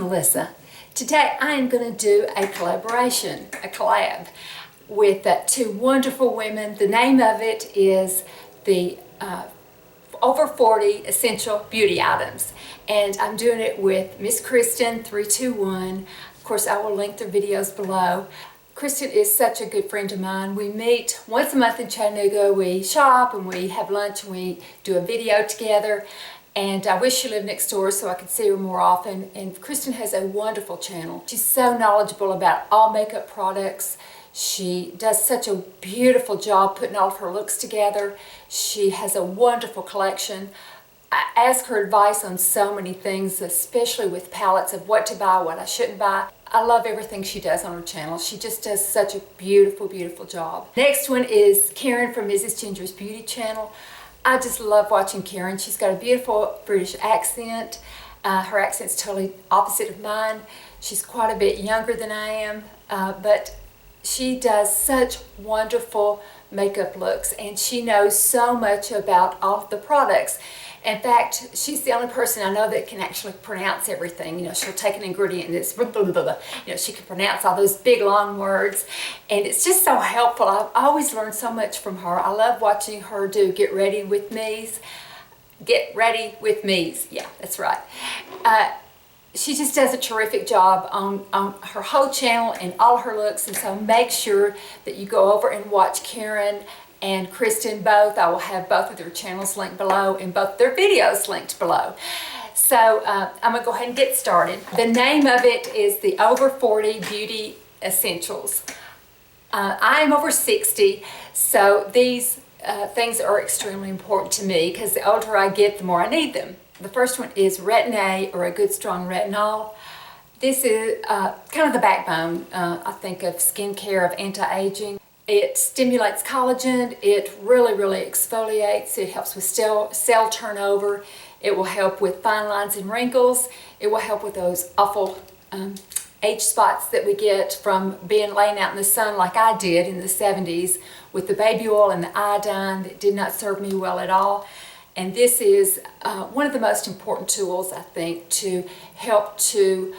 Melissa. Today I am going to do a collab with two wonderful women. The name of it is the Over 40 Essential Beauty Items, and I'm doing it with Miss Kristinn 321. Of course, I will link their videos below. Kristinn is such a good friend of mine. We meet once a month in Chattanooga. We shop and we have lunch and we do a video together. And I wish she lived next door so I could see her more often. And Kristinn has a wonderful channel. She's so knowledgeable about all makeup products. She does such a beautiful job putting all of her looks together. She has a wonderful collection. I ask her advice on so many things, especially with palettes of what to buy, what I shouldn't buy. I love everything she does on her channel. She just does such a beautiful, beautiful job. Next one is Karen from Mrs. Ginger's Beauty channel. I just love watching Karen. She's got a beautiful British accent. Her accent's totally opposite of mine. She's quite a bit younger than I am, but she does such wonderful makeup looks, and she knows so much about all of the products. In fact, she's the only person I know that can actually pronounce everything. You know, she'll take an ingredient and it's blah, blah, blah, blah. You know, she can pronounce all those big long words, and it's just so helpful. I've always learned so much from her. I love watching her do Get Ready With Me's. Get Ready With Me's. Yeah, that's right. She just does a terrific job on her whole channel and all her looks, and so make sure that you go over and watch Karen and Kristinn both. I will have both of their channels linked below and both their videos linked below. So I'm going to go ahead and get started. The name of it is the Over 40 Beauty Essentials. I am over 60, so these things are extremely important to me because the older I get, the more I need them. The first one is Retin A, or a good strong retinol. This is kind of the backbone, I think, of skincare, of anti-aging. It stimulates collagen, it really exfoliates, it helps with cell turnover, it will help with fine lines and wrinkles, it will help with those awful age spots that we get from being laying out in the sun like I did in the 70s with the baby oil and the iodine that did not serve me well at all. And this is one of the most important tools, I think, to help to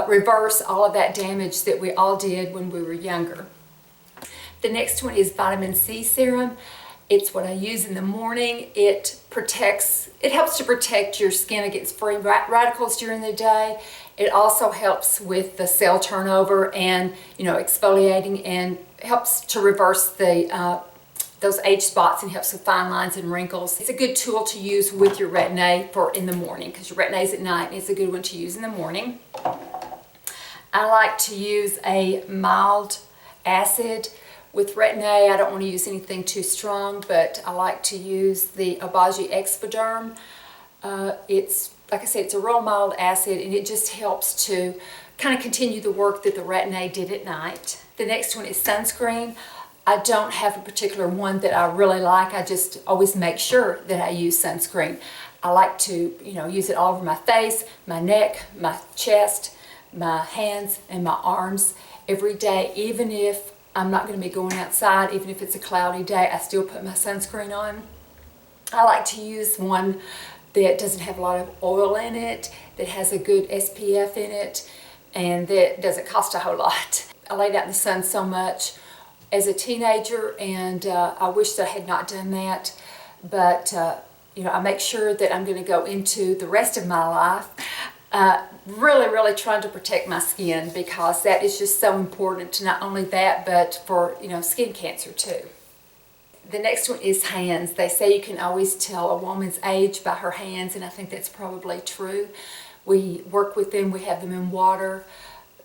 reverse all of that damage that we all did when we were younger. The next one is Vitamin C Serum. It's what I use in the morning. It helps to protect your skin against free radicals during the day. It also helps with the cell turnover and, you know, exfoliating, and helps to reverse those age spots and helps with fine lines and wrinkles. It's a good tool to use with your Retin A for in the morning, because your Retin A is at night, and it's a good one to use in the morning. I like to use a mild acid. With Retin A, I don't want to use anything too strong, but I like to use the Obagi Exfoderm. It's, like I said, it's a real mild acid, and it just helps to kind of continue the work that the Retin A did at night. The next one is sunscreen. I don't have a particular one that I really like. I just always make sure that I use sunscreen. I like to, you know, use it all over my face, my neck, my chest, my hands, and my arms every day, even if I'm not going to be going outside. Even if it's a cloudy day, I still put my sunscreen on. I like to use one that doesn't have a lot of oil in it, that has a good SPF in it, and that doesn't cost a whole lot. I laid out in the sun so much as a teenager, and I wish that I had not done that, but you know, I make sure that I'm going to go into the rest of my life really trying to protect my skin, because that is just so important to not only that, but for, you know, skin cancer too. The next one is hands. They say you can always tell a woman's age by her hands, and I think that's probably true. We work with them, we have them in water,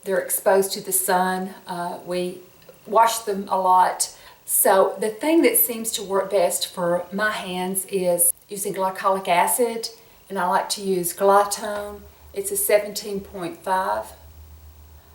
they're exposed to the sun, we wash them a lot. So the thing that seems to work best for my hands is using glycolic acid, and I like to use Glytone. It's a 17.5.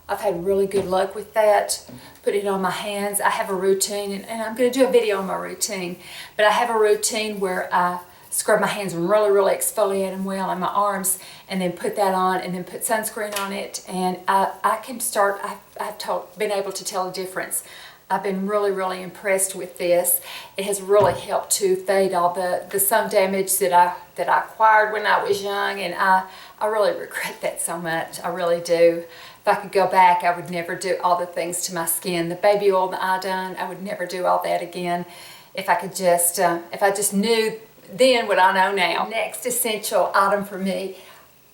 I've had really good luck with that. Put it on my hands. I have a routine, and I'm going to do a video on my routine, but I have a routine where I scrub my hands and really exfoliate them well, and my arms, and then put that on, and then put sunscreen on it, and I can start. I've been able to tell a difference. I've been really impressed with this. It has really helped to fade all the sun damage that I acquired when I was young, and I really regret that so much. I really do. If I could go back, I would never do all the things to my skin. The baby oil, the iodine, I would never do all that again. If I could just, if I just knew then what I know now. Next essential item for me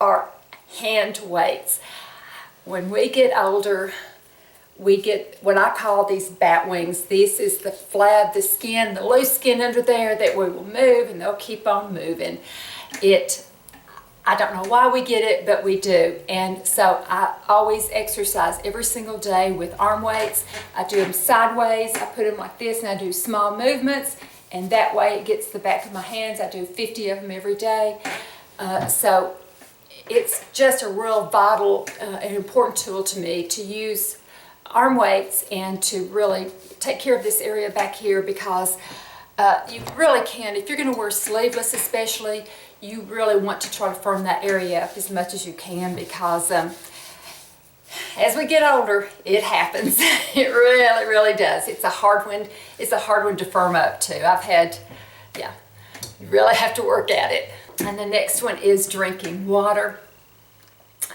are hand weights. When we get older, we get what I call these bat wings. This is the flab, the skin, the loose skin under there that we will move, and they'll keep on moving. I don't know why we get it, but we do. And so I always exercise every single day with arm weights. I do them sideways. I put them like this, and I do small movements, and that way it gets the back of my hands. I do 50 of them every day. So it's just a real vital and important tool to me to use arm weights and to really take care of this area back here, because you really can, if you're going to wear sleeveless especially, you really want to try to firm that area up as much as you can, because as we get older, it happens. It really does. It's a hard one to firm up too. Yeah, you really have to work at it. And the next one is drinking water.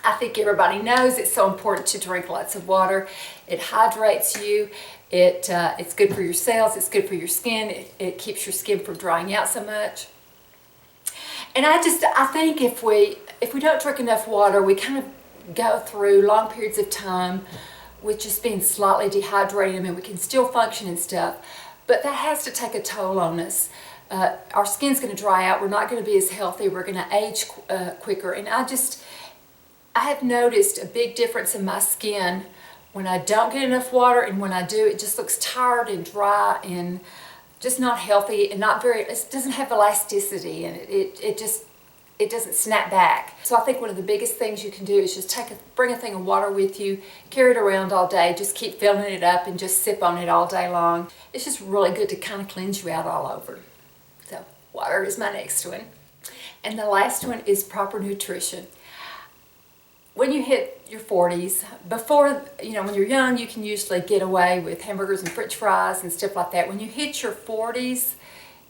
I think everybody knows it's so important to drink lots of water. It hydrates you. It's good for your cells. It's good for your skin. It keeps your skin from drying out so much. And I think if we don't drink enough water, we kind of go through long periods of time with just being slightly dehydrated. I mean, we can still function and stuff, but that has to take a toll on us. Our skin's going to dry out. We're not going to be as healthy. We're going to age quicker. And I have noticed a big difference in my skin when I don't get enough water, and when I do, it just looks tired and dry and just not healthy, and it doesn't have elasticity, and it doesn't snap back. So I think one of the biggest things you can do is just bring a thing of water with you, carry it around all day, just keep filling it up and just sip on it all day long. It's just really good to kind of cleanse you out all over. So water is my next one. And the last one is proper nutrition. When you hit your 40s, before, when you're young, you can usually get away with hamburgers and french fries and stuff like that. When you hit your 40s,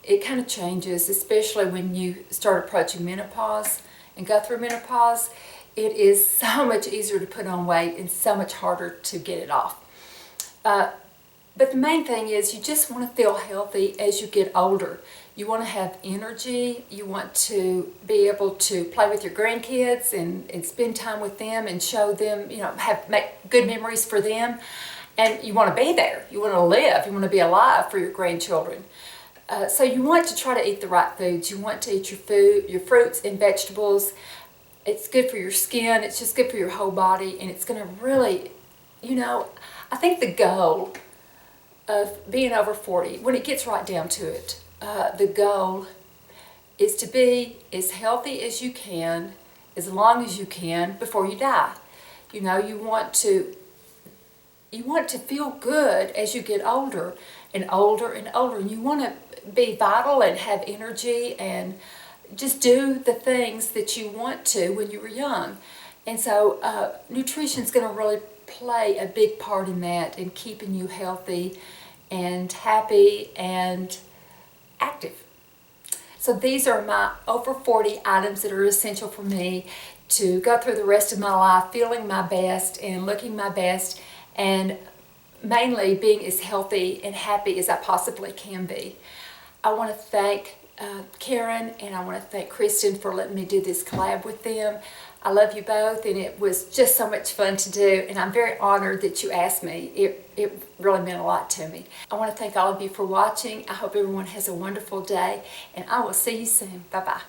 it kind of changes, especially when you start approaching menopause and go through menopause. It is so much easier to put on weight and so much harder to get it off. But the main thing is you just want to feel healthy as you get older. You want to have energy. You want to be able to play with your grandkids and spend time with them and show them, make good memories for them. And you want to be there. You want to live. You want to be alive for your grandchildren. So you want to try to eat the right foods. You want to eat your fruits and vegetables. It's good for your skin. It's just good for your whole body. And it's going to really, I think the goal of being over 40, when it gets right down to it, the goal is to be as healthy as you can, as long as you can, before you die. You want to feel good as you get older and older and older, and you want to be vital and have energy and just do the things that you want to when you were young. And so nutrition is going to really play a big part in that, in keeping you healthy and happy and active. So these are my over 40 items that are essential for me to go through the rest of my life feeling my best and looking my best, and mainly being as healthy and happy as I possibly can be. I want to thank Karen, and I want to thank Kristinn for letting me do this collab with them. I love you both, and it was just so much fun to do, and I'm very honored that you asked me. It really meant a lot to me. I want to thank all of you for watching. I hope everyone has a wonderful day, and I will see you soon. Bye-bye.